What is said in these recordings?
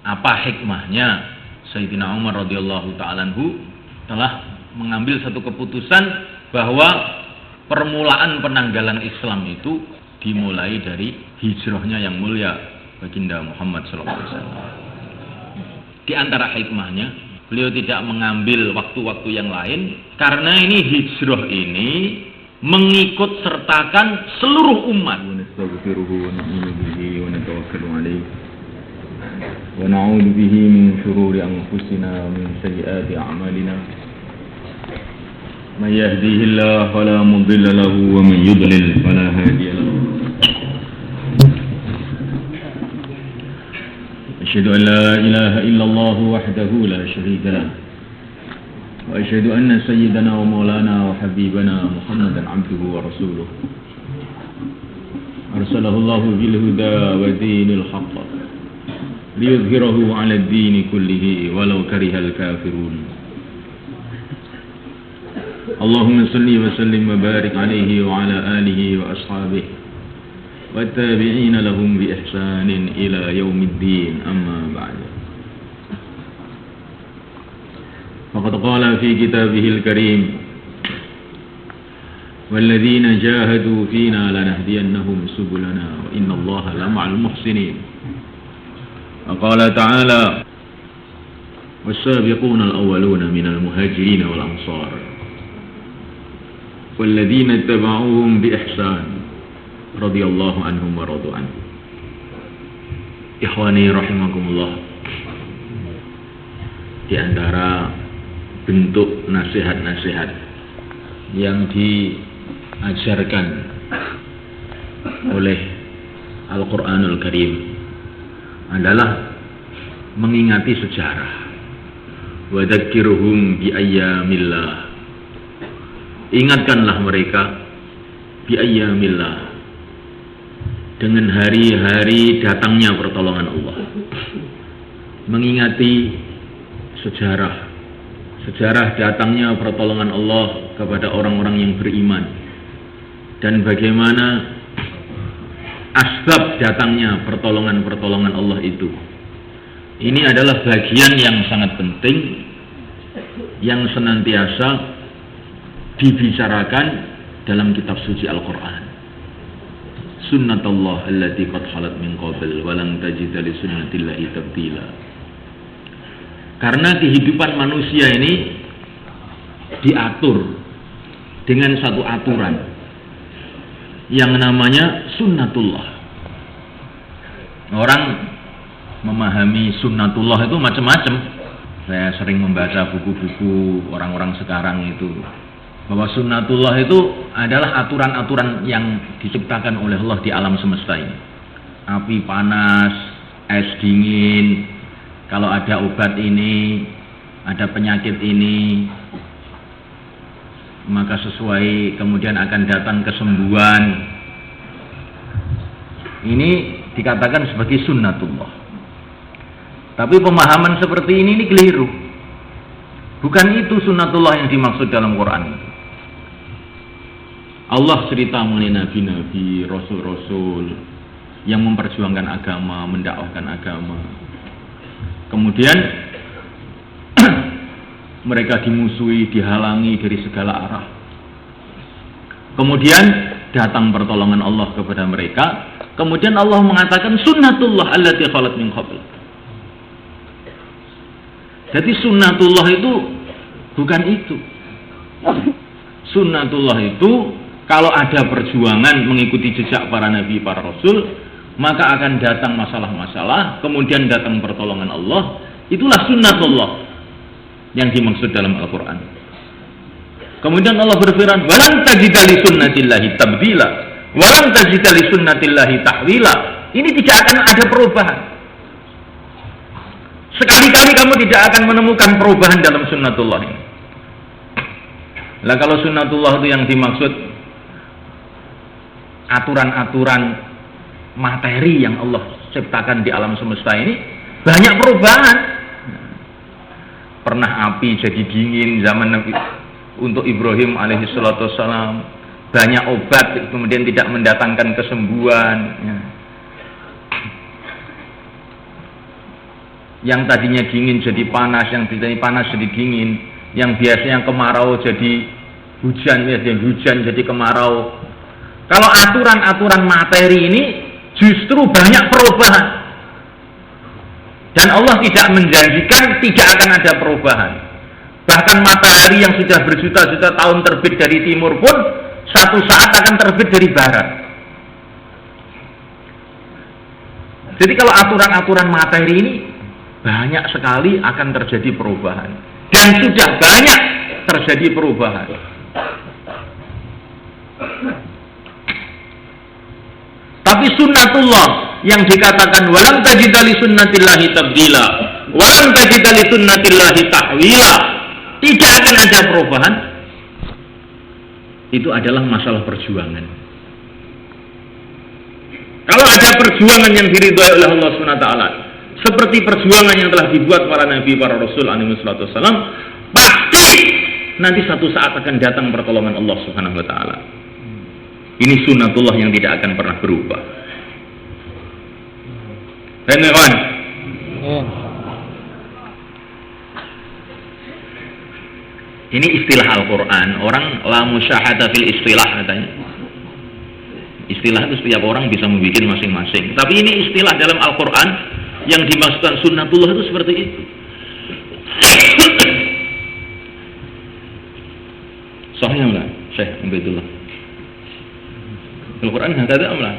Apa hikmahnya Sayyidina Umar radhiyallahu ta'ala anhu telah mengambil satu keputusan bahwa permulaan penanggalan Islam itu dimulai dari hijrahnya yang mulia baginda Muhammad SAW. Di antara hikmahnya, beliau tidak mengambil waktu-waktu yang lain karena ini hijrah ini mengikut sertakan seluruh umat. ونعوذ به من شرور أنفسنا ومن سيئات أعمالنا من يهديه الله فلا مضل له ومن يضلل فلا هادي له أشهد أن لا إله إلا الله وحده لا شريك له وأشهد أن سيدنا ومولانا وحبيبنا محمدا عبده ورسوله أرسله الله بالهدى ودين الحق ليظهره على الدين كله ولو كره الكافرون اللهم صل وسلم وبارك عليه وعلى آله وأصحابه والتابعين لهم بإحسان إلى يوم الدين أما بعد فقد قال في كتابه الكريم والذين جاهدوا فينا لنهدينهم سبلنا وإن الله لمع المحسنين وقال تعالى والسابقون الأولون من المهاجرين والأنصار والذين اتبعوهم بإحسان رضي الله عنهم ورضوا عنه. Ikhwani rahimakumullah, di antara bentuk nasihat-nasihat yang diajarkan oleh Al-Quranul Karim adalah mengingati sejarah. Wa dzakirhum bi ayyamillah. Ingatkanlah mereka bi ayyamillah, dengan hari-hari datangnya pertolongan Allah. Mengingati sejarah datangnya pertolongan Allah kepada orang-orang yang beriman, dan bagaimana asbab datangnya pertolongan-pertolongan Allah itu. Ini adalah bagian yang sangat penting yang senantiasa dibicarakan dalam kitab suci Al-Quran. Sunnatullah allati qad khalat min qabl wa lan tajida li sunnatillahi tabdila. Karena kehidupan manusia ini diatur dengan satu aturan yang namanya sunnatullah. Orang memahami sunnatullah itu macam-macam. Saya sering membaca buku-buku orang-orang sekarang itu, bahwa sunnatullah itu adalah aturan-aturan yang diciptakan oleh Allah di alam semesta ini. Api panas, es dingin, kalau ada obat ini, ada penyakit ini, maka sesuai kemudian akan datang kesembuhan. Ini dikatakan sebagai sunnatullah. Tapi pemahaman seperti ini keliru. Bukan itu sunnatullah yang dimaksud dalam Quran. Allah cerita mengenai nabi-nabi, rasul-rasul yang memperjuangkan agama, mendakwahkan agama. Kemudian mereka dimusuhi, dihalangi dari segala arah. Kemudian datang pertolongan Allah kepada mereka. Kemudian Allah mengatakan sunnatullah allati khalat min qabl. Jadi sunnatullah itu bukan itu. Sunnatullah itu kalau ada perjuangan mengikuti jejak para nabi, para rasul, maka akan datang masalah-masalah, kemudian datang pertolongan Allah. Itulah sunnatullah yang dimaksud dalam Al-Quran. Kemudian Allah berfirman, walan tajida li sunnatillahi tabdila, walan tajida li sunnatillahi tahwila. Ini tidak akan ada perubahan. Sekali-kali kamu tidak akan menemukan perubahan dalam sunnatullah ini. Lah kalau sunnatullah itu yang dimaksud aturan-aturan materi yang Allah ciptakan di alam semesta ini, banyak perubahan. Pernah api jadi dingin zaman Nabi untuk Ibrahim alaihissalam, banyak obat kemudian tidak mendatangkan kesembuhan. Yang tadinya dingin jadi panas, yang tadinya panas jadi dingin, yang biasanya kemarau jadi hujan, hujan jadi kemarau. Kalau aturan-aturan materi ini justru banyak perubahan. Dan Allah tidak menjanjikan tidak akan ada perubahan. Bahkan matahari yang sudah berjuta-juta tahun terbit dari timur pun satu saat akan terbit dari barat. Jadi kalau aturan-aturan materi ini banyak sekali akan terjadi perubahan. Dan sudah banyak terjadi perubahan. Tapi sunnatullah yang dikatakan walam tajida li sunnatillahi tabdila, walam tajida li sunnatillahi tahwila, tidak akan ada perubahan. Itu adalah masalah perjuangan. Kalau ada perjuangan yang diridhai oleh Allah SWT, seperti perjuangan yang telah dibuat para nabi, para rasul alaihi wasallam, pasti nanti satu saat akan datang pertolongan Allah Subhanahu wa taala. Ini sunnatullah yang tidak akan pernah berubah. Kawan. Ini istilah Al-Quran. Orang la musyahada fil istilah katanya. Istilah itu setiap orang bisa membuat masing-masing. Tapi ini istilah dalam Al-Quran yang dimaksudkan sunnatullah itu seperti itu. Sahih enggak? Syekh Ubaidullah. Al-Quran ada amlah.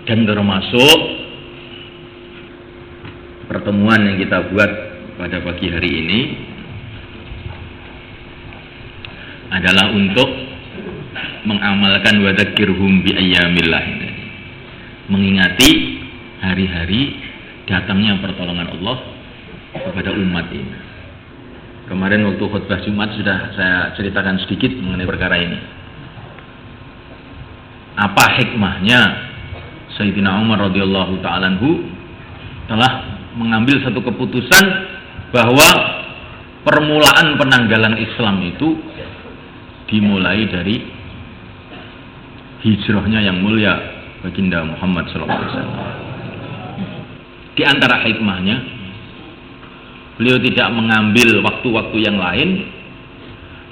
Dan termasuk pertemuan yang kita buat pada pagi hari ini adalah untuk mengamalkan wadzakirhum bi ayyamillah, mengingati hari-hari datangnya pertolongan Allah kepada umat ini. Kemarin waktu khutbah Jumat sudah saya ceritakan sedikit mengenai perkara ini. Apa hikmahnya Sayyidina Umar radhiyallahu ta'ala anhu telah mengambil satu keputusan bahwa permulaan penanggalan Islam itu dimulai dari hijrahnya yang mulia baginda Muhammad SAW. Di antara hikmahnya, beliau tidak mengambil waktu-waktu yang lain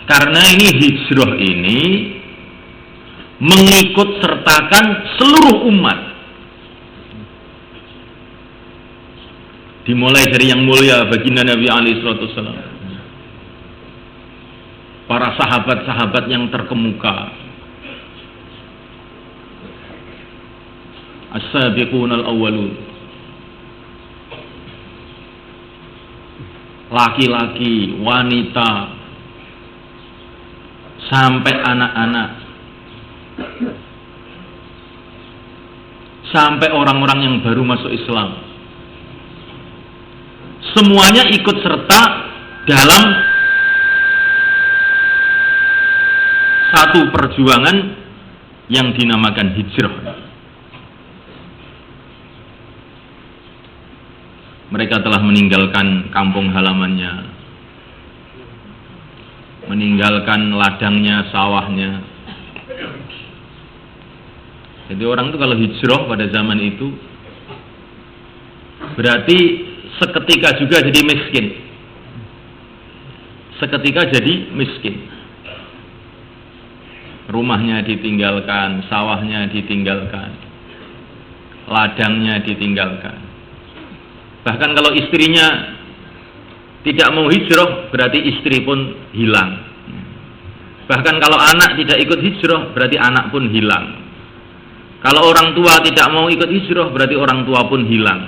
karena ini hijrah ini mengikut sertakan seluruh umat. Dimulai dari yang mulia baginda Nabi alaihi wasallam, para sahabat-sahabat yang terkemuka, as-sabiqunal awwalun, laki-laki, wanita, sampai anak-anak, sampai orang-orang yang baru masuk Islam. Semuanya ikut serta dalam satu perjuangan yang dinamakan hijrah. Mereka telah meninggalkan kampung halamannya, meninggalkan ladangnya, sawahnya. Jadi orang itu kalau hijrah pada zaman itu berarti seketika juga jadi miskin. Seketika jadi miskin. Rumahnya ditinggalkan, sawahnya ditinggalkan, ladangnya ditinggalkan. Bahkan kalau istrinya tidak mau hijrah, berarti istri pun hilang. Bahkan kalau anak tidak ikut hijrah, berarti anak pun hilang. Kalau orang tua tidak mau ikut hijrah, berarti orang tua pun hilang.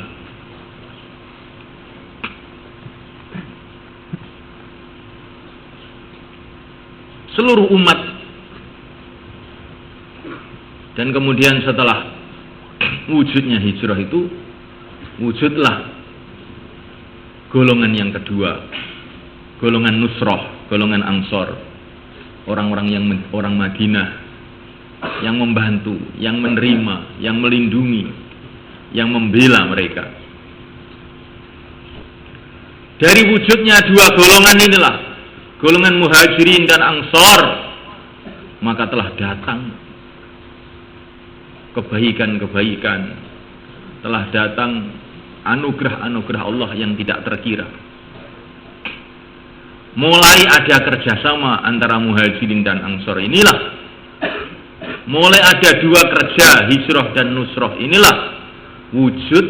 Seluruh umat. Dan kemudian setelah wujudnya hijrah itu, wujudlah golongan yang kedua, golongan Nusrah, golongan Ansor, orang Madinah yang membantu, yang menerima, yang melindungi, yang membela mereka. Dari wujudnya dua golongan inilah, golongan Muhajirin dan Ansor, maka telah datang kebaikan-kebaikan, telah datang anugerah-anugerah Allah yang tidak terkira. Mulai ada kerjasama antara muhajirin dan ansor inilah, mulai ada dua kerja hijrah dan nusroh inilah wujud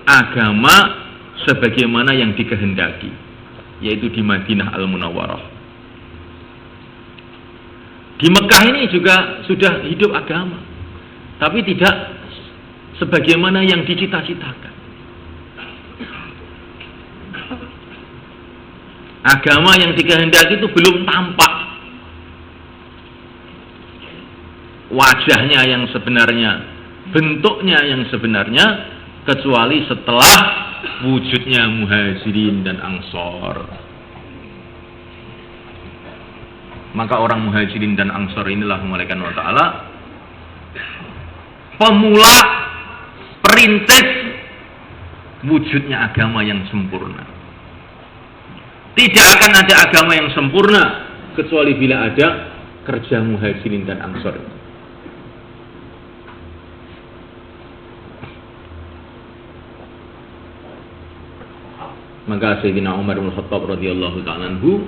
agama sebagaimana yang dikehendaki, yaitu di Madinah Al-Munawwarah. Di Mekah ini juga sudah hidup agama, tapi tidak sebagaimana yang dicita-citakan. Agama yang dikehendaki itu belum tampak wajahnya yang sebenarnya, bentuknya yang sebenarnya, kecuali setelah wujudnya muhajirin dan ansor. Maka orang muhajirin dan ansor inilah Malaikat Allah Ta'ala pemula, perintis wujudnya agama yang sempurna. Tidak akan ada agama yang sempurna kecuali bila ada kerja muhajirin dan ansor. Maka Sayyidina Umar bin Khattab radhiyallahu ta'ala anhu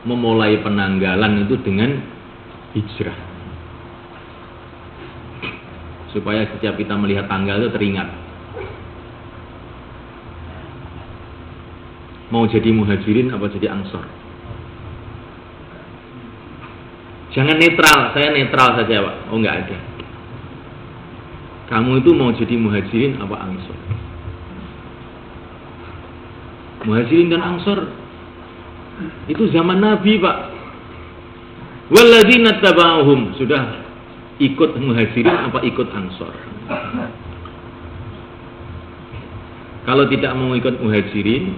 memulai penanggalan itu dengan hijrah, supaya setiap kita melihat tanggal itu teringat mau jadi muhajirin apa jadi ansor. Jangan netral, saya netral saja Pak. Oh enggak ada. Kamu itu mau jadi muhajirin apa ansor? Muhajirin dan ansor itu zaman Nabi Pak. Walladzina taba'uhum, sudah ikut muhajirin apa ikut ansor? Kalau tidak mau ikut muhajirin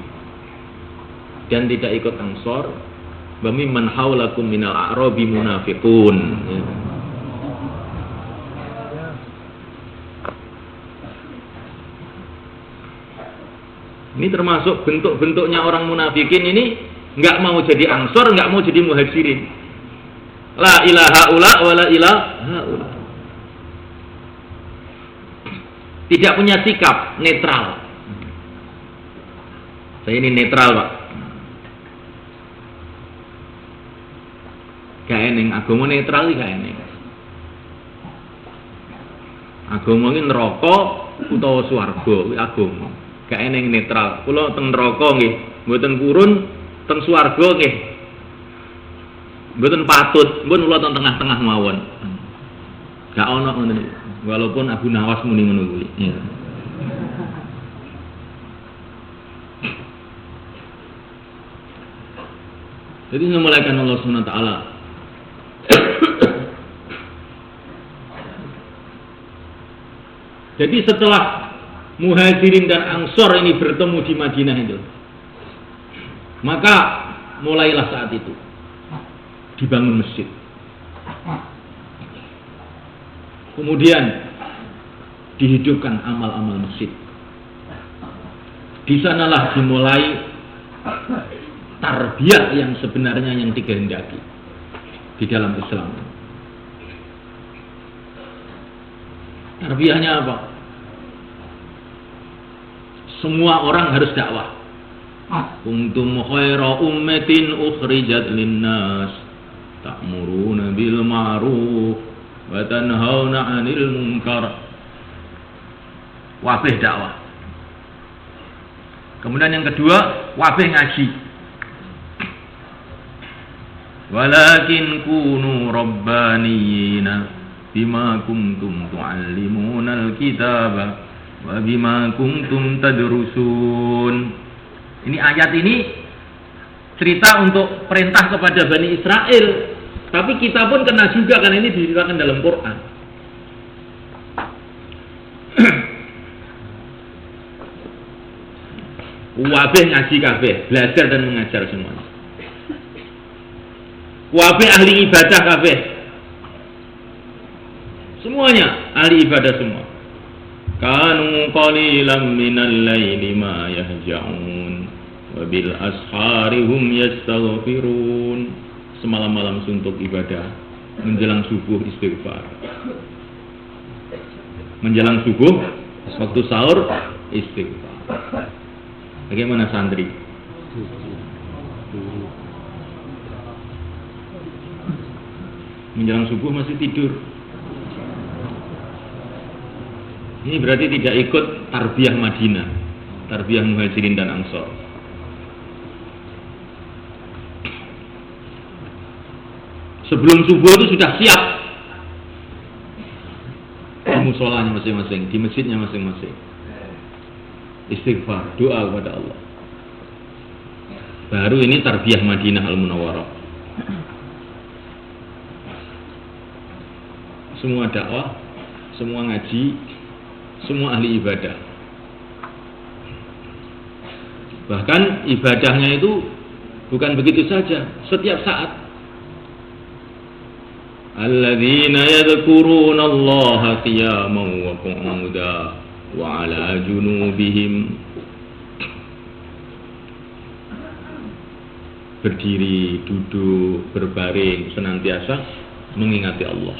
dan tidak ikut ansor, bami man haulakum minal a'rabi munafiqun. Ini termasuk bentuk-bentuknya orang munafikin ini, nggak mau jadi ansor, nggak mau jadi muhajirin. La ilaha ula wa la ilaha ula. Tidak punya sikap netral. Saya ini netral Pak. Gak eneng agama netral iki gak eneng. Agama iki neraka utawa swarga kuwi agama. Gak eneng netral. Kula teng neraka nggih, mboten purun, teng swarga nggih. Mboten patut, mboten kula teng tengah-tengah mawon. Gak ono ngoten. Walaupun Abu Nawas muni ngono kuwi. Ya. Jadi memulaikan Allah Subhanahu wa taala Jadi setelah muhajirin dan ansor ini bertemu di Madinah itu, maka mulailah saat itu dibangun masjid. Kemudian dihidupkan amal-amal masjid. Di sanalah dimulai tarbiyah yang sebenarnya yang dikehendaki di dalam Islam. Tarbiyahnya apa? Semua orang harus dakwah. Kuntum khaira ummatin ukhrijat linnas ta'muruna bil ma'ruf wa tanhauna 'anil munkar. Wabih dakwah. Kemudian yang kedua, wabih ngaji. Walakin kunu rabbaniyina bima kuntum tu'allimunal kitaba wa bima kuntum tadrusun. Ini ayat ini cerita untuk perintah kepada Bani Israel, tapi kita pun kena juga karena ini diceritakan dalam Quran. Wabih ngaji kabeh, belajar dan mengajar semuanya. Wabih ahli ibadah kabeh, semuanya ahli ibadah semua. Kanu qalilan minal laili ma yahja'un wa bil ashari hum yastaghfirun. Semalam-malam suntuk ibadah, menjelang subuh istighfar. Menjelang subuh waktu sahur istighfar. Bagaimana santri? Menjelang subuh masih tidur. Ini berarti tidak ikut tarbiyah Madinah, tarbiyah Muhajirin dan Ansor. Sebelum subuh itu sudah siap di musholanya masing-masing, di masjidnya masing-masing. Istighfar, doa kepada Allah. Baru ini tarbiyah Madinah Al-Munawwarah. Semua dakwah, semua ngaji, semua ahli ibadah. Bahkan ibadahnya itu bukan begitu saja, setiap saat. Alladzina yadhkuruna Allaha qiyaman wa qu'udan wa 'ala junubihim. Berdiri, duduk, berbaring, senantiasa mengingati Allah.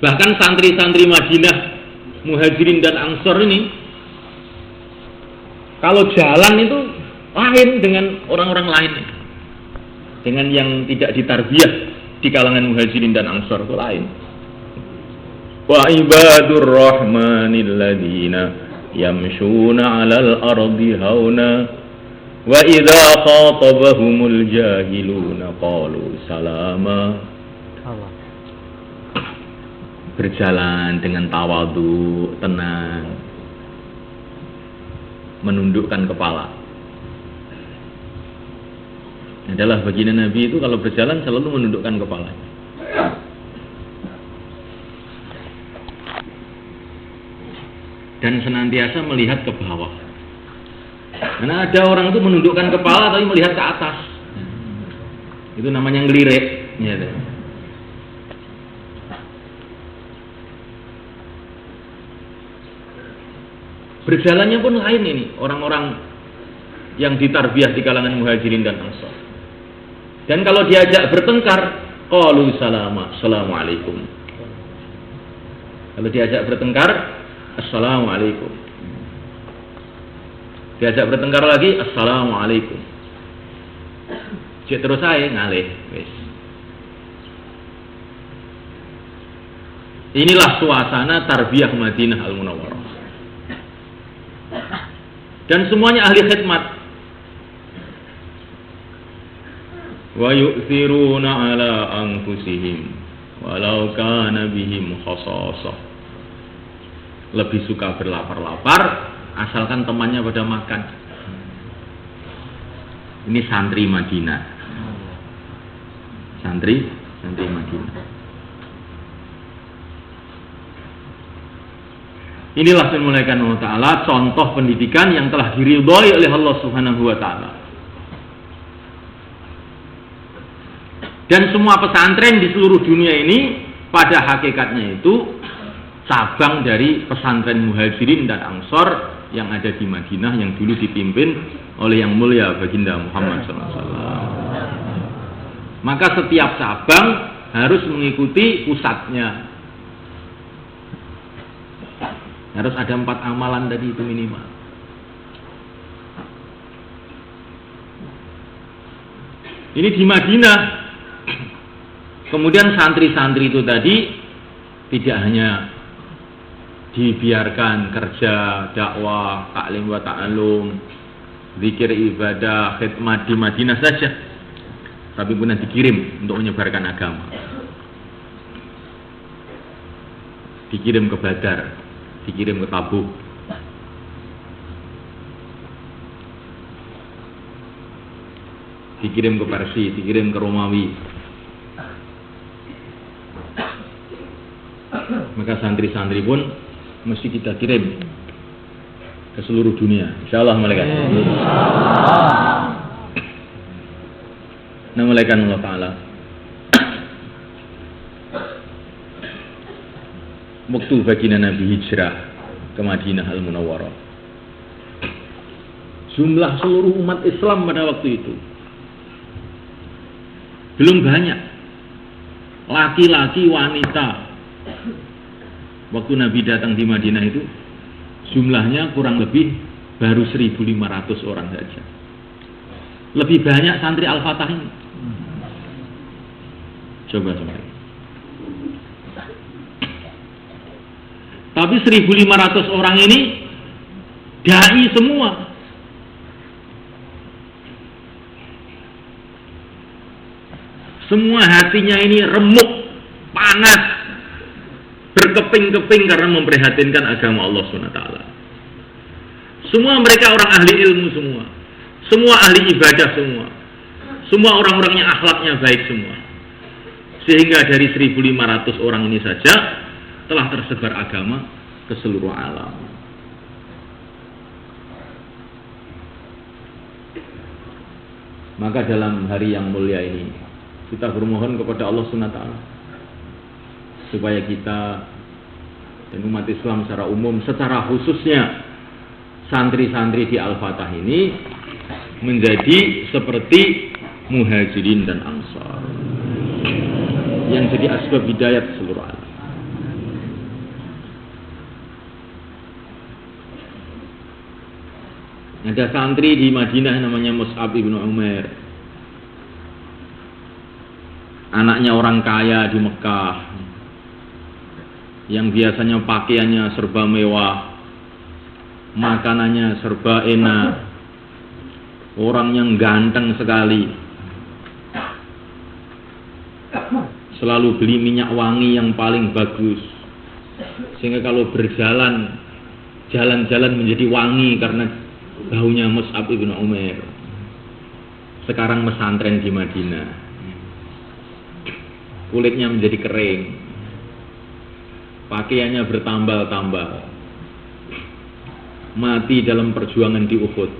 Bahkan santri-santri Madinah, Muhajirin dan Ansor ini, kalau jalan itu lain dengan orang-orang lain, dengan yang tidak ditarbiyah di kalangan Muhajirin dan Ansor itu lain. Wa ibadur rahmanil ladzina yamshuna 'alal ardi hauna wa idza khatabahumul jahiluna qalu salama. Berjalan dengan tawadhu, tenang, menundukkan kepala. Adalah baginda Nabi itu kalau berjalan selalu menundukkan kepala. Dan senantiasa melihat ke bawah. Karena ada orang itu menundukkan kepala tapi melihat ke atas. Itu namanya ngelirik. Ya, berjalannya pun lain ini orang-orang yang ditarbiyah di kalangan Muhajirin dan Ansor. Dan kalau diajak bertengkar, qalu salama, assalamualaikum. Kalau diajak bertengkar, assalamualaikum. Diajak bertengkar lagi, assalamualaikum. Cek terus saya ngalih, wis. Inilah suasana tarbiyah Madinah Al-Munawwarah. Dan semuanya ahli khidmat. Wa yu'thiruna ala anfusihim walau kana bihim khasasah. Lebih suka berlapar-lapar asalkan temannya pada makan. Ini santri Madinah. Santri Madinah. Inilah firman Allah Ta'ala, contoh pendidikan yang telah diridhai oleh Allah Subhanahu wa Ta'ala. Dan semua pesantren di seluruh dunia ini pada hakikatnya itu cabang dari pesantren Muhajirin dan Ansor yang ada di Madinah yang dulu dipimpin oleh yang mulia baginda Muhammad SAW. Maka setiap cabang harus mengikuti pusatnya. Harus ada 4 amalan tadi itu minimal. Ini di Madinah. Kemudian santri-santri itu tadi tidak hanya dibiarkan kerja, dakwah, taklim wa ta'alum, zikir ibadah, khidmat di Madinah saja, tapi pun dikirim untuk menyebarkan agama. Dikirim ke Badar, dikirim ke Tabuk, dikirim ke Persia, dikirim ke Romawi. Maka santri-santri pun mesti kita kirim ke seluruh dunia. Insyaallah malaikat. Nah, malaikat Allah Ta'ala waktu baginda Nabi hijrah ke Madinah Al-Munawwarah, jumlah seluruh umat Islam pada waktu itu belum banyak, laki-laki, wanita. Waktu Nabi datang di Madinah itu Jumlahnya kurang lebih baru 1.500 orang saja. Lebih banyak santri Al-Fatah ini. Coba. Tapi 1.500 orang ini dai semua. Semua hatinya ini remuk, panas, berkeping-keping karena memprihatinkan agama Allah SWT. Semua mereka orang ahli ilmu semua. Semua ahli ibadah semua. Semua orang-orang yang akhlaknya baik semua. Sehingga dari 1.500 orang ini saja telah tersebar agama ke seluruh alam. Maka dalam hari yang mulia ini kita bermohon kepada Allah SWT supaya kita dan umat Islam secara umum, secara khususnya santri-santri di Al-Fatah ini menjadi seperti Muhajirin dan Ansar yang jadi asbab hidayat seluruh alam. Ada santri di Madinah namanya Mus'ab ibn Umair, anaknya orang kaya di Mekah, yang biasanya pakaiannya serba mewah, makanannya serba enak, orang yang ganteng sekali, selalu beli minyak wangi yang paling bagus, sehingga kalau berjalan, jalan-jalan menjadi wangi karena baunya Mus'ab ibn Umair. Sekarang mesantren di Madinah, kulitnya menjadi kering, pakaiannya bertambal-tambal, mati dalam perjuangan di Uhud.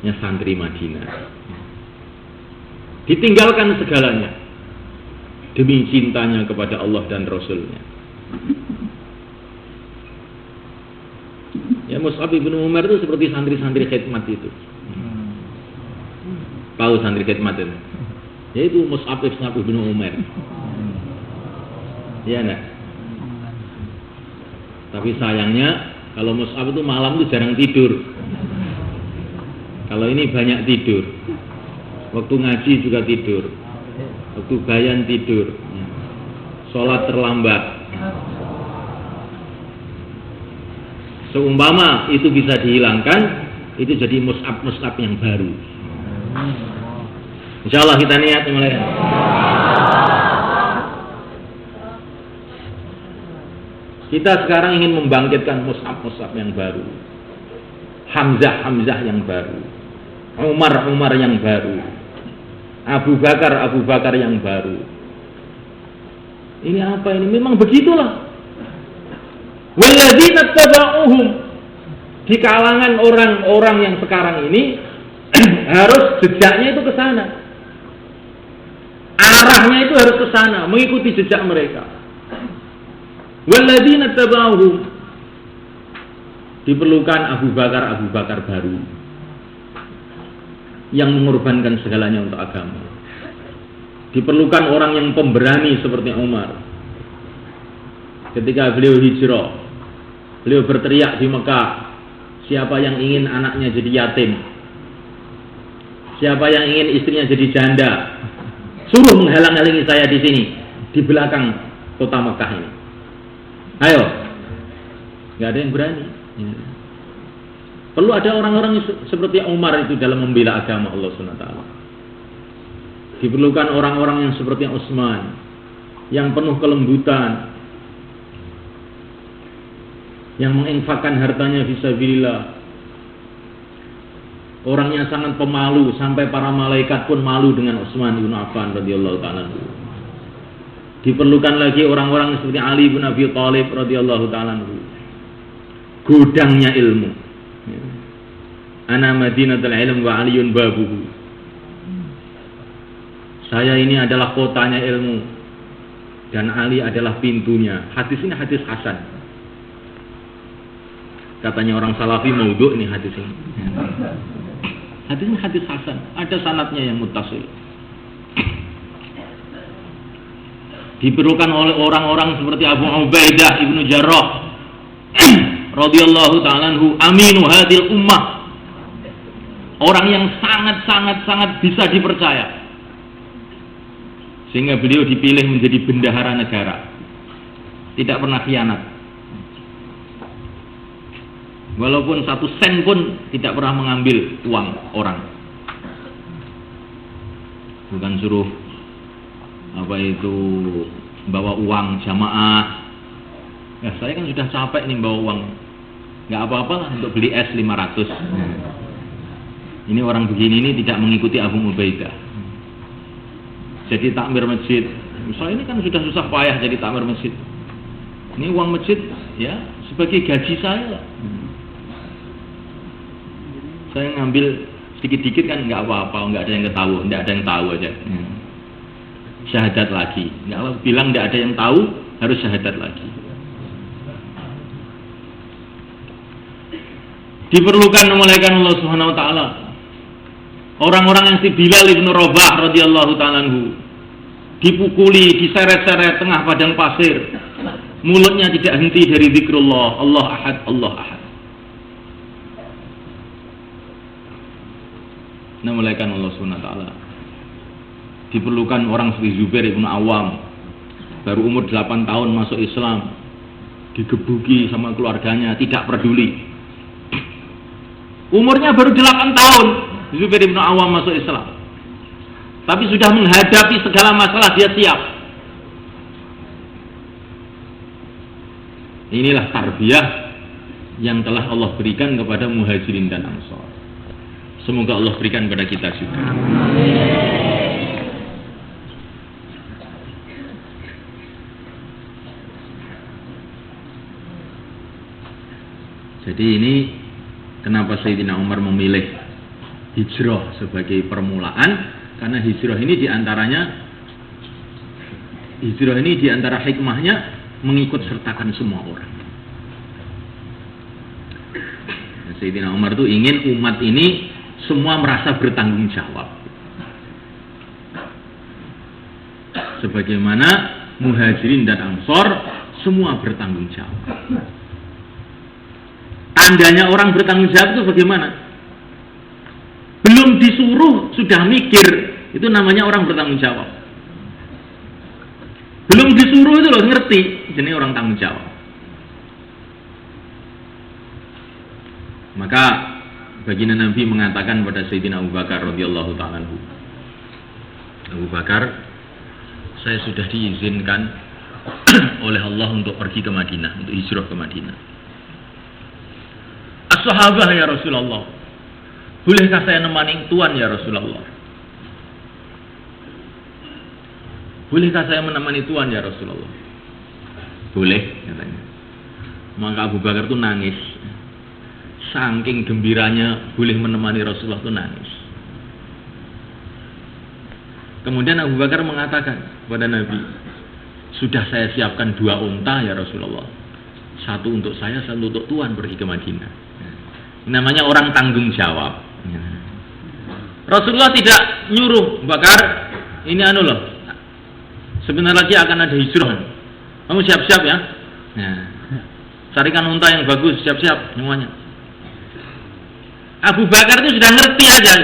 Ya, santri Madinah, ditinggalkan segalanya demi cintanya kepada Allah dan Rasulnya. Ya, Mus'ab ibn Umair itu seperti santri-santri khidmat itu. Tahu santri khidmat itu? Yaitu Mus'ab ibn Umair. Ya, enggak? Tapi sayangnya kalau Mus'ab itu malam itu jarang tidur. Kalau ini banyak tidur. Waktu ngaji juga tidur. Waktu bayan tidur. Sholat terlambat. Seumpama itu bisa dihilangkan, itu jadi Mus'ab yang baru. Insyaallah kita niat mulai. Kita sekarang ingin membangkitkan Mus'ab yang baru, Hamzah yang baru, Umar yang baru, Abu Bakar yang baru. Ini apa ini? Memang begitulah. Walladzina taba'uhum, di kalangan orang-orang yang sekarang ini harus jejaknya itu ke sana. Arahnya itu harus ke sana, mengikuti jejak mereka. Walladzina taba'uhum, diperlukan Abu Bakar baru yang mengorbankan segalanya untuk agama. Diperlukan orang yang pemberani seperti Umar. Ketika beliau hijrah, beliau berteriak di Mekah, siapa yang ingin anaknya jadi yatim, siapa yang ingin istrinya jadi janda, suruh menghalang-halangi saya di sini, di belakang kota Mekah ini. Ayo, nggak ada yang berani. Perlu ada orang-orang seperti Umar itu dalam membela agama Allah SWT. Diperlukan orang-orang yang seperti Utsman, yang penuh kelembutan, yang menginfakkan hartanya fisabilillah. Orangnya sangat pemalu, sampai para malaikat pun malu dengan Utsman bin Affan radhiyallahu ta'ala. Diperlukan lagi orang-orang seperti Ali bin Abi Thalib radhiyallahu ta'ala. Gudangnya ilmu. Ana madinatul ilm wa aliyun babuhu. Saya ini adalah kotanya ilmu dan Ali adalah pintunya. Hadis ini hadis hasan. Katanya orang salafi maudhu' nih hadis ini. Hadis ini hadis hasan, ada sanadnya yang muttasil. Diperlukan oleh orang-orang seperti Abu Ubaidah ibnu Jarrah radhiyallahu ta'ala anhu aminu hadhil ummah. Orang yang sangat bisa dipercaya. Sehingga beliau dipilih menjadi bendahara negara. Tidak pernah khianat. Walaupun 1 sen pun tidak pernah mengambil uang orang. Bukan suruh bawa uang jamaah. Ya, saya kan sudah capek nih bawa uang. Nggak apa-apa lah untuk beli es 500. Ini orang begini ini tidak mengikuti Abu Ubaidah. Jadi takmir masjid. Saya ini kan sudah susah payah jadi takmir masjid. Ini uang masjid ya sebagai gaji saya. Saya ngambil sedikit-sedikit kan nggak apa-apa, nggak ada yang tahu aja. Syahadat lagi. Nggak apa, bilang nggak ada yang tahu, harus syahadat lagi. Diperlukan memuliakan Allah Subhanahu wa taala. Orang-orang yang si Bilal bin Rabah radhiyallahu ta'ala anhu dipukuli, diseret-seret tengah padang pasir. Mulutnya tidak henti dari zikrullah, Allah Ahad, Allah Ahad. Memuliakan Allah Subhanahu wa taala. Diperlukan orang seperti Zubair bin Awam, baru umur 8 tahun masuk Islam, digebuki sama keluarganya, tidak peduli. Umurnya baru 8 tahun Zubair bin Awam masuk Islam, tapi sudah menghadapi segala masalah, dia siap. Inilah tarbiyah yang telah Allah berikan kepada Muhajirin dan Ansor. Semoga Allah berikan kepada kita juga. Jadi ini kenapa Sayyidina Umar memilih hijrah sebagai permulaan? Karena hijrah ini diantara hikmahnya mengikut sertakan semua orang. Sayyidina Umar itu ingin umat ini semua merasa bertanggung jawab. Sebagaimana Muhajirin dan Ansor semua bertanggung jawab. Tandanya orang bertanggung jawab itu bagaimana? Belum disuruh sudah mikir, itu namanya orang bertanggung jawab. Belum disuruh itu loh ngerti, jadi orang tanggung jawab. Maka baginda Nabi mengatakan pada Sayyidina Abu Bakar radhiyallahu ta'ala anhu, Abu Bakar, saya sudah diizinkan oleh Allah untuk pergi ke Madinah, untuk hijrah ke Madinah. As-sahabah ya Rasulullah, bolehkah saya nemani tuan ya Rasulullah? Bolehkah saya menemani tuan ya Rasulullah? Boleh, katanya. Maka Abu Bakar itu nangis. Saking gembiranya boleh menemani Rasulullah itu nangis. Kemudian Abu Bakar mengatakan kepada Nabi, sudah saya siapkan 2 unta ya Rasulullah. 1 untuk saya, 1 untuk tuan pergi ke Madinah. Namanya orang tanggung jawab. Rasulullah tidak nyuruh Bakar, ini loh, sebentar lagi akan ada hijrah, kamu siap-siap ya. Carikan unta yang bagus, siap-siap semuanya. Abu Bakar itu sudah ngerti aja.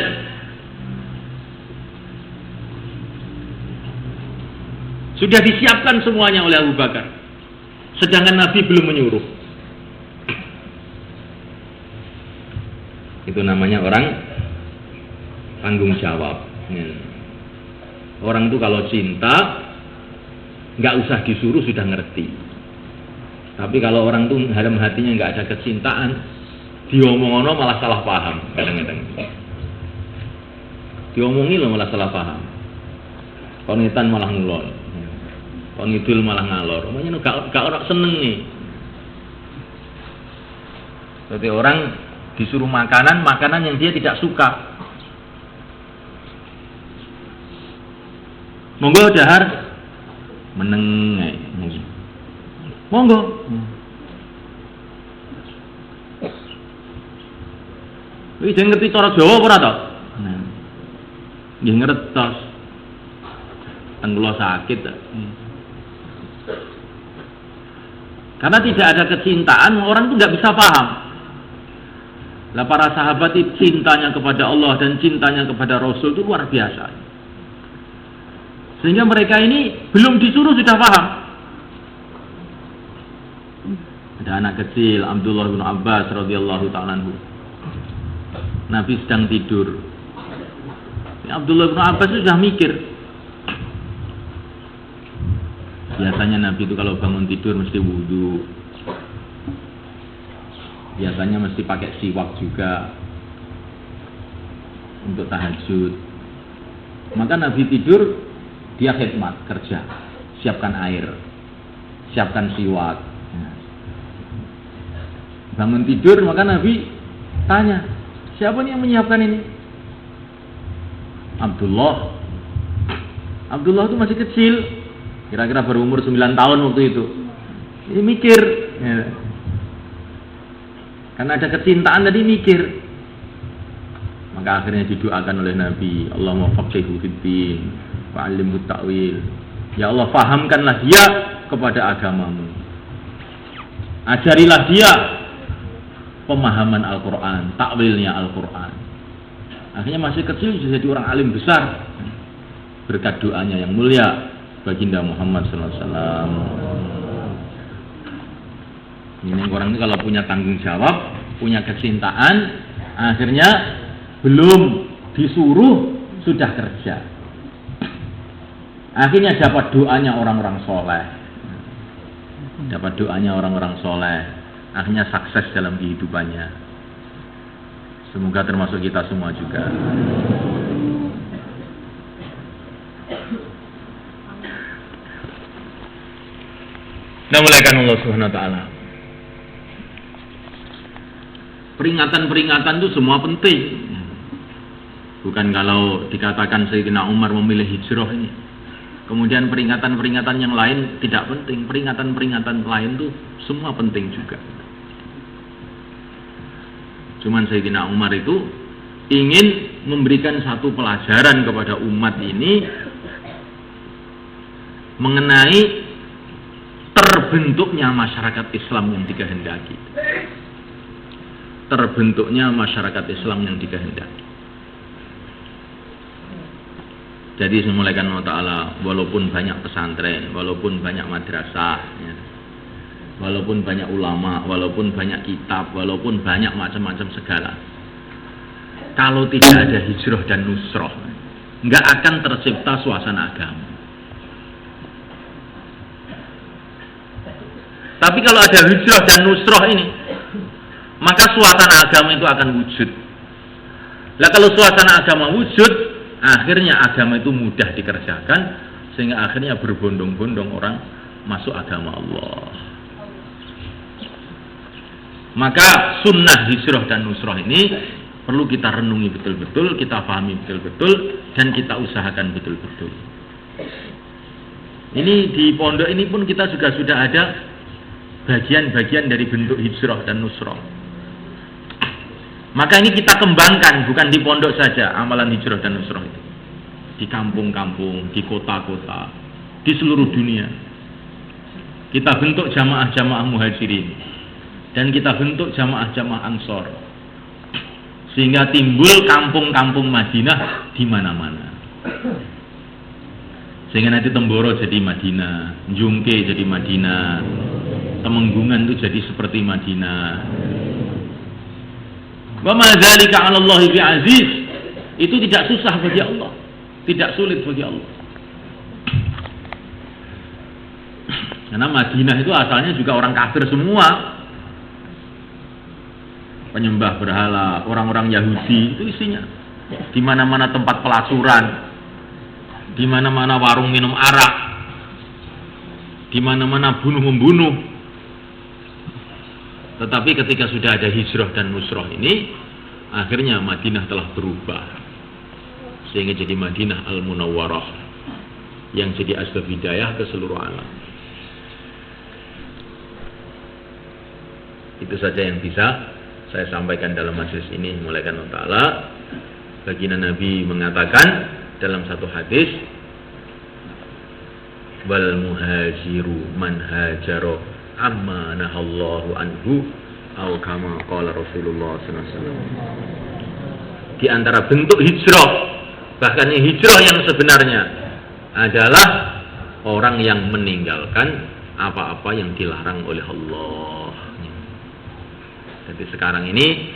Sudah disiapkan semuanya oleh Abu Bakar. Sedangkan Nabi belum menyuruh. Itu namanya orang tanggung jawab. Orang itu kalau cinta nggak usah disuruh sudah ngerti. Tapi kalau orang itu dalam hatinya nggak ada kecintaan, diomong-omong malah salah paham kadang-kadang. Diomongi loh malah salah paham. Kongetan malah ngulon, kongidul malah ngalor. Makanya gak orang seneng nih. Jadi orang disuruh makanan yang dia tidak suka. Monggo dahar meneng. Monggo. Wih, jangan ngerti cara Jawa apa ora to? Nggih ngertos. Teng kula sakit. Karena tidak ada kecintaan, orang itu tidak bisa paham. Lah para sahabat itu cintanya kepada Allah dan cintanya kepada Rasul itu luar biasa. Sehingga mereka ini belum disuruh sudah paham. Ada anak kecil Abdullah bin Abbas radhiyallahu ta'ala anhu. Nabi sedang tidur. Abdullah bin Abbas itu sudah mikir. Biasanya Nabi itu kalau bangun tidur mesti wudu. Biasanya mesti pakai siwak juga untuk tahajud. Maka Nabi tidur, dia khidmat, kerja. Siapkan air, siapkan siwak. Bangun tidur, maka Nabi tanya, siapa nih yang menyiapkan ini? Abdullah itu masih kecil, kira-kira berumur 9 tahun waktu itu. Ini mikir, ya. Karena ada kecintaan tadi mikir. Maka akhirnya didoakan oleh Nabi, Allahumma faqihhu fid-din wa 'allimhu ta'wil. Ya Allah, fahamkanlah dia kepada agamamu. Ajarilah dia pemahaman Al-Quran, takwilnya Al-Quran. Akhirnya masih kecil jadi orang alim besar berkat doanya yang mulia baginda Muhammad SAW. Ini orang ini kalau punya tanggung jawab, punya kecintaan, akhirnya belum disuruh sudah kerja. Akhirnya dapat doanya orang-orang soleh. Dapat doanya orang-orang soleh. Akhirnya sukses dalam kehidupannya. Semoga termasuk kita semua juga. Nah, muliakan Allah Subhanahu wa taala. Peringatan-peringatan itu semua penting. Bukan kalau dikatakan Sayyidina Umar memilih hijrah ini. Kemudian peringatan-peringatan yang lain tidak penting. Peringatan-peringatan lain itu semua penting juga. Cuman Sayyidina Umar itu ingin memberikan satu pelajaran kepada umat ini mengenai terbentuknya masyarakat Islam yang dikehendaki. Terbentuknya masyarakat Islam yang dikehendaki. Jadi semulaikan Allah Ta'ala, walaupun banyak pesantren, walaupun banyak madrasah, ya, walaupun banyak ulama, walaupun banyak kitab, walaupun banyak macam-macam segala, kalau tidak ada hijrah dan nusrah, nggak akan tercipta suasana agama. Tapi kalau ada hijrah dan nusrah ini, maka suasana agama itu akan wujud. Lah kalau suasana agama wujud, akhirnya agama itu mudah dikerjakan, sehingga akhirnya berbondong-bondong orang masuk agama Allah. Maka sunnah hijrah dan nusrah ini perlu kita renungi betul-betul, kita pahami betul-betul, dan kita usahakan betul-betul. Ini di pondok ini pun kita juga sudah ada bagian-bagian dari bentuk hijrah dan nusrah. Maka ini kita kembangkan, bukan di pondok saja amalan hijrah dan nusrah itu. Di kampung-kampung, di kota-kota, di seluruh dunia. Kita bentuk jamaah-jamaah muhajirin, dan kita bentuk jamaah-jamaah ansor, sehingga timbul kampung-kampung Madinah di mana-mana. Sehingga nanti Temboro jadi Madinah, Jungke jadi Madinah, Temenggungan itu jadi seperti Madinah. Wa ma dzalika 'ala Allah bi'aziz. Itu tidak susah bagi Allah, tidak sulit bagi Allah. Karena Madinah itu asalnya juga orang kafir semua. Penyembah berhala, orang-orang Yahudi itu isinya. Di mana-mana tempat pelasuran, di mana-mana warung minum arak, di mana-mana bunuh-membunuh. Tetapi ketika sudah ada hijrah dan nusrah ini, akhirnya Madinah telah berubah, sehingga jadi Madinah Al-Munawwarah, yang jadi asbab hidayah ke seluruh alam. Itu saja yang bisa saya sampaikan dalam majelis ini. Muliakan Allah Ta'ala. Baginda Nabi mengatakan dalam satu hadis, wal muhajiru man hajaro amma nahallahu anhu atau kama qala Rasulullah sallallahu alaihi wasallam. Di antara bentuk hijrah, bahkan hijrah yang sebenarnya adalah orang yang meninggalkan apa-apa yang dilarang oleh Allah. Jadi sekarang ini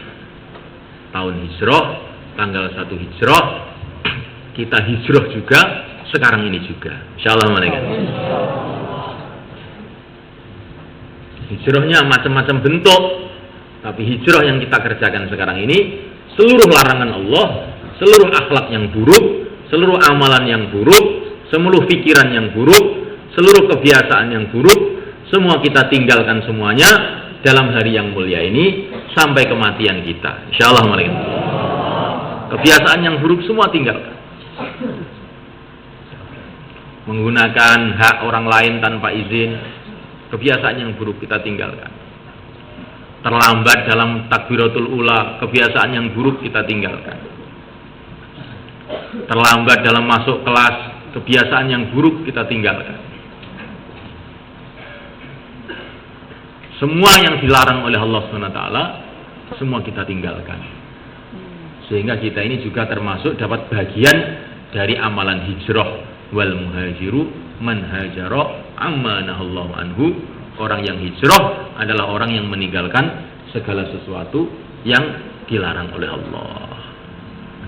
tahun hijrah, tanggal 1 hijrah, kita hijrah juga sekarang ini juga. Insyaallah malaikat. Hijrahnya macam-macam bentuk, tapi hijrah yang kita kerjakan sekarang ini, seluruh larangan Allah, seluruh akhlak yang buruk, seluruh amalan yang buruk, seluruh pikiran yang buruk, seluruh kebiasaan yang buruk, semua kita tinggalkan semuanya dalam hari yang mulia ini sampai kematian kita. Insyaallah malaikat. Kebiasaan yang buruk semua tinggalkan. Menggunakan hak orang lain tanpa izin, kebiasaan yang buruk kita tinggalkan. Terlambat dalam takbiratul ula, kebiasaan yang buruk kita tinggalkan. Terlambat dalam masuk kelas, kebiasaan yang buruk kita tinggalkan. Semua yang dilarang oleh Allah SWT, semua kita tinggalkan. Sehingga kita ini juga termasuk dapat bagian dari amalan hijrah. Wal muhajiru man hajara amma nahallahu anhu. Orang yang hijrah adalah orang yang meninggalkan segala sesuatu yang dilarang oleh Allah.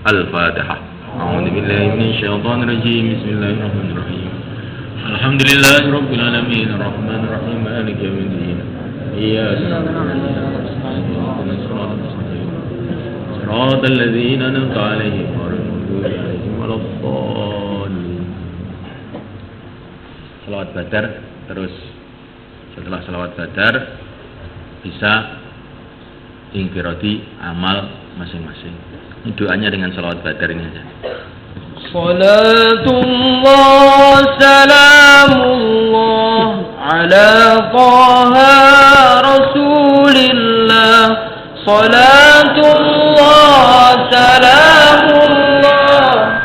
Al-Fatihah. A'udzu billahi minasyaitonir rajim. Bismillahirrahmanirrahim. Alhamdulillahirabbil alamin arrahmanir rahim maliki yaumiddin. Iyyaka na'budu wa iyyaka nasta'in. Shiratal ladzina an'amta 'alaihim ghairil maghdubi 'alaihim waladdallin. Salawat Badar, terus setelah salawat Badar bisa infiradi amal masing-masing. Ini doanya dengan salawat Badar ini aja. Salatullah salamullah ala taha rasulillah. Salatullah salamullah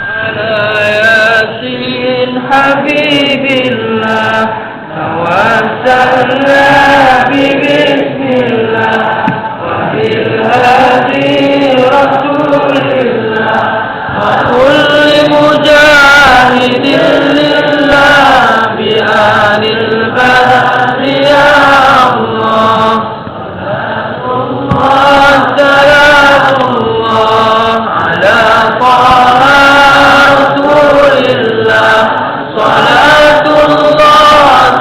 ala yasin habibillah. Tawassalna bismillah wa bil hadi rasulillah wa kulli mujahidin lillah bi anil badri ya Allah. Salatullah ala taha rasulillah. Salatullah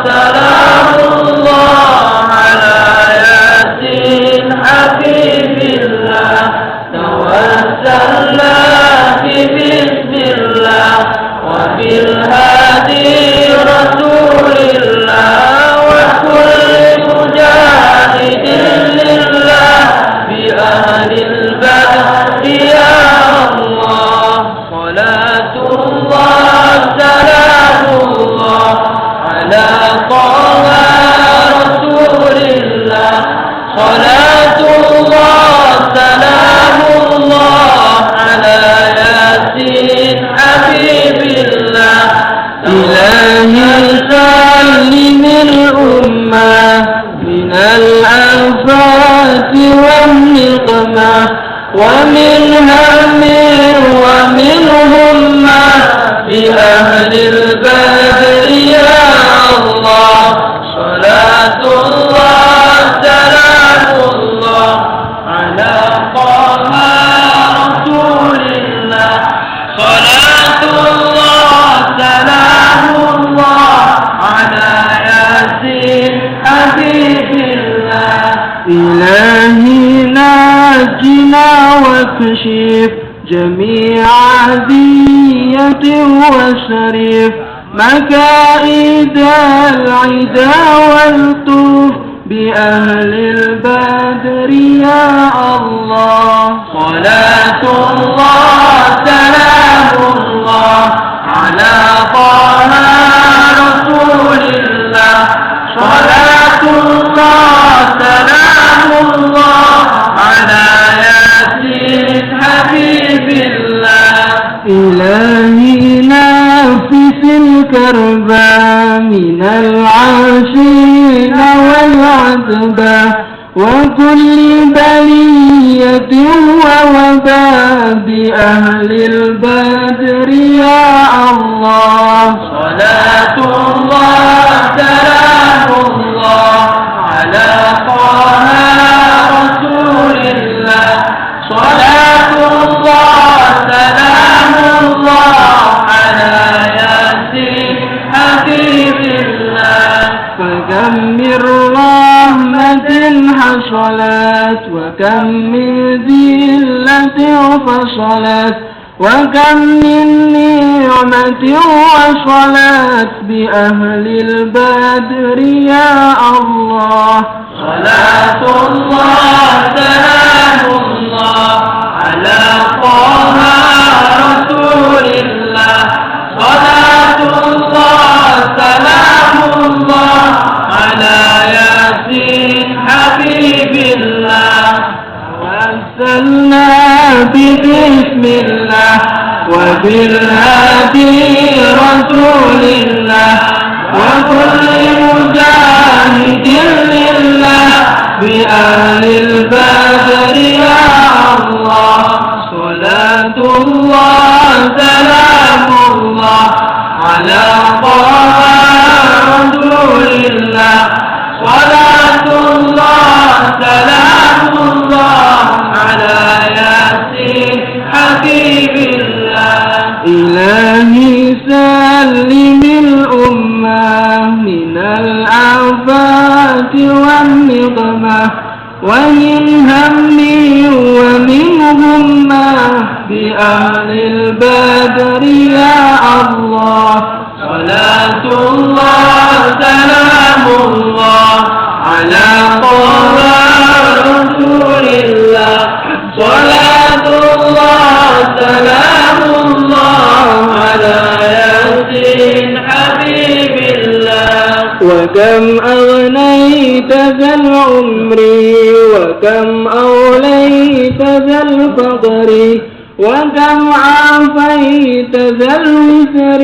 salamullah ala yasin habibillah. Tawassalna bismillah wa bil hadi rasulillah wa kulli mujahidin lillah bi ahlil badri ya Allah. Salatullah salamullah ala taha rasulillah. Salatullah salamullah ala yasin habibillah. Ilahi salimil ummah minal afati wan niqmah wa min hammin wa min hummah bi ahlil badri ya Allah. Salatullah salamullah ala taha rasulillah. Salatullah salamullah ala yasin habibillah. Ilahi najina wakshif jami'a diyatin wasrif مكائد العدا والطوف بأهل البدر يا الله. صلاة الله سلام الله على طه رسول الله. صلاة الله سلام الله على ياسين حبيب الله. إلهي نافس الكربى من العاشين والعتبة وكل بلية ووباء بأهل البدر يا الله. صلاة الله سلام الله على طه رسول الله. صلاة الله سلام الله على ياسين حبيب الله. فكم من رحمة حصلت وكم من ذلة فصلت وكم من نعمة وصلت بأهل البدر يا الله. صلاة الله سلام الله على طه رسول الله. صلاة الله سلام الله على ياسين حبيب الله. وأرسلنا بسم الله وبالهادي رسول الله وكل مجاهد لله بأهل البدر يا الله. صلاة الله سلام الله على طه رسول الله. صلاة الله سلام الله على ياسين حبيب الله. إلهي سلم الأمة من الآفات والنقمة ومن هم ومن همة بأهل البدر يا الله. صلاة الله سلام الله على طه رسول الله. صلاة الله سلام الله على ياسين حبيب الله. وكم أغنيت ذا العمر وكم أوليت ذا الفقر وكم عافيت ذا الوسر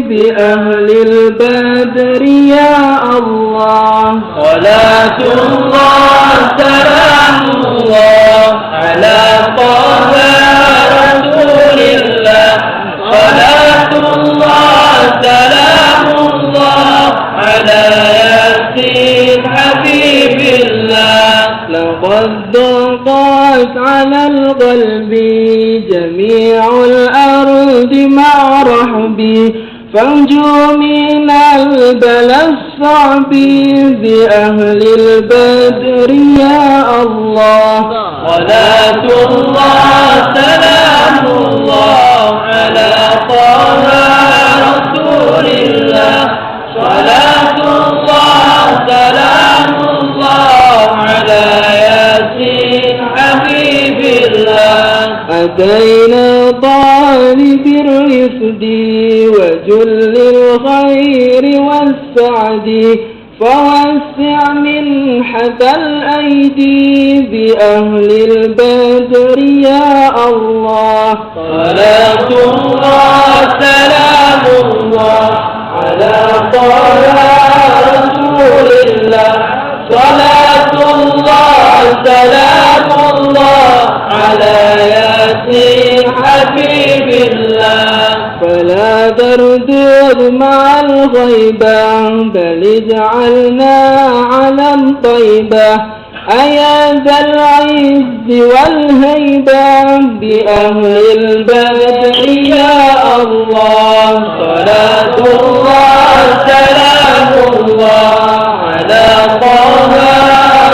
بأهل البدر يا الله. صلاة الله سلام الله على طه رسول الله. صلاة الله سلام الله على ياسين حبيب الله. لقد ضاقت على القلب جميع الأرض مع رحبي فانجو من البلاء الصعب بأهل البدر يا الله. صلاة الله سلام الله على طه رسول الله. صلاة الله سلام الله على ياسين حبيب الله. أتينا طالب الرفد وجل الخير والسعد فوسع منحة الأيدي بأهل البدر يا الله. صلاة الله سلام الله على طه رسول الله. صلاة الله سلام الله على ياسين حبيب الله. فلا تردد مع الغيبة بل اجعلنا علم طيبة أيا ذا العز والهيبة بأهل البدر يا الله. صلاة الله سلام الله على طه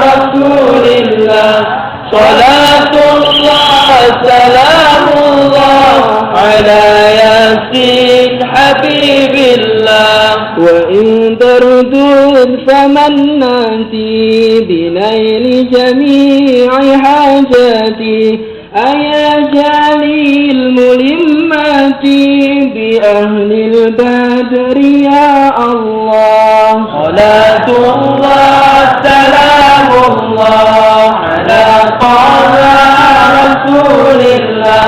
رسول الله. صلاة الله سلام الله على ياسين حبيب الله. وإن تردد فمن ناتي بنيل جميع حاجاتي أيا جالي الملمات بأهل البدر يا الله. صلاة الله سلام الله على طه رسول الله.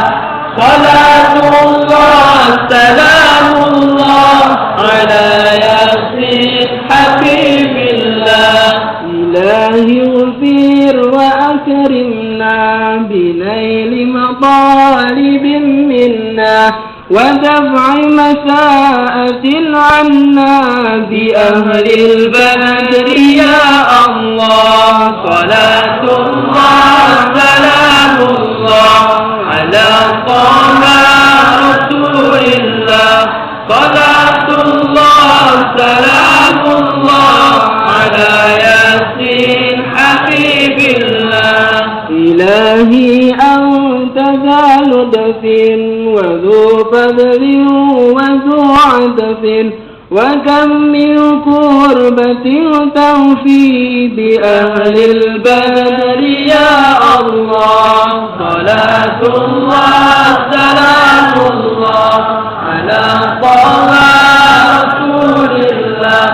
صلاة الله سلام الله على ياسين ودفع مساءة عنا بأهل البدر يا الله. صلاة الله سلام الله على طه رسول الله. صلاة الله سلام الله على ياسين حبيب الله. إلهي أنت ذا لطف وذو فضل وذو عطف، وكم من كربة تنفي بأهل البدر يا الله. صلاة الله سلام الله على طه رسول الله.